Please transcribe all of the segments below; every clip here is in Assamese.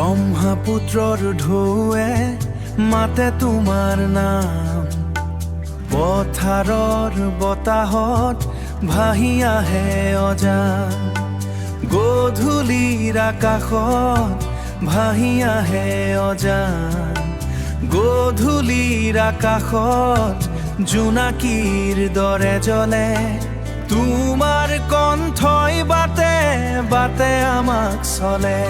ব্ৰহ্মপুত্ৰৰ ঢৌৱে মাতে তোমাৰ নাম, পথাৰৰ বতাহত ভাহি আহে অজান, গধূলিৰ আকাশত ভাহি আহে অজান, গধূলিৰ আকাশত জোনাকীৰ দৰে জ্বলে তোমাৰ কণ্ঠই বাটে বাটে আমাক চলে।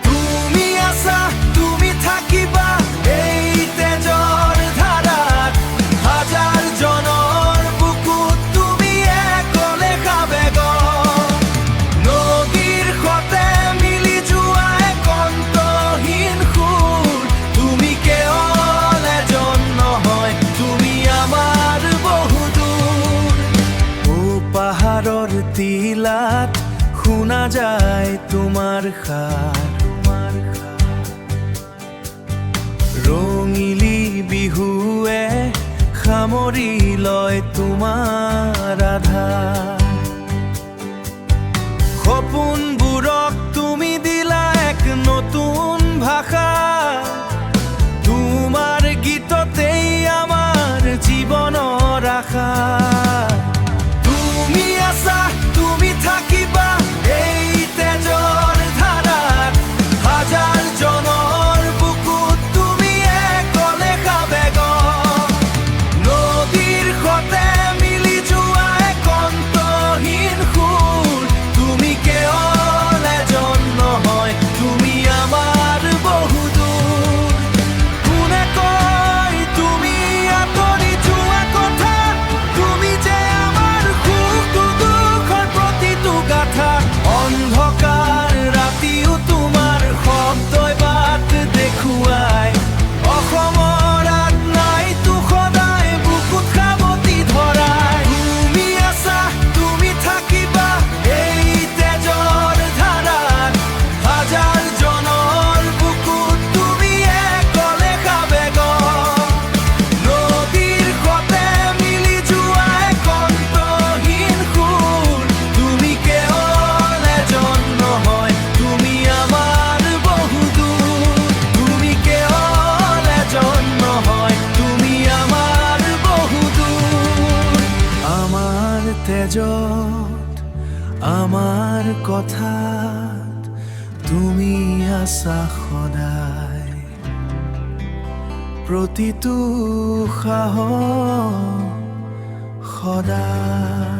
তুমি আছা, তুমি থাকিবা এই তেজৰ ধাৰাত, হাজাৰ জনৰ বুকুত তুমি একলে খাবেগ, নদীৰ সতে মিলি যোৱা এক অন্তহীন সুৰ, তুমি কেৱল এজন নহয়, তুমি আমাৰ বহুদূৰ। ও পাহাৰৰ টিলাত শুনা যায় তোমাৰ সাৰ, ৰঙিলী বিহুৱে সামৰি লয় তোমাৰ আধাৰ, সপোনবোৰক তুমি দিলা এক নতুন ভাষা, তোমাৰ গীততেই আমাৰ জীৱনৰ আশা। তুমি আছা, তুমি থাকিবা এই তেজৰ ধাৰাত, হাজাৰ জনৰ বুকুত তুমি একলে খাবেগ, নদীৰ সতে মিলি যোৱা এক অন্তহীন সুৰ, তুমি কেৱল এজন নহয়, তুমি আমাৰ বহুদূৰ। কোনে কয় তুমি আঁতৰি যোৱা কথা, তুমি যে আমাৰ সুখ দুখৰ প্ৰতিটো গাথা, অন্ধকাৰ ৰাতিও তোমাৰ শব্দই বাট দেখুৱাই, অসমৰ আত্মাইতো সদায় বুকুত সাৱটি ধৰাই। তুমি আছা, তুমি থাকিবা এই তেজৰ ধাৰাত, হাজাৰ জনৰ বুকুত তুমি একলে খাবেগ, নদীৰ সতে মিলি যোৱা এক অন্তহীন সুৰ, তুমি কেৱল এজন নহয়, তুমি আমাৰ বহুদূৰ, তুমি কেৱল এজন নহয়, তুমি আমাৰ বহুদূৰ। আমাৰ তেজত, আমাৰ কথাত তুমি আছা সদায়, প্ৰতিটো সাহস সদায়।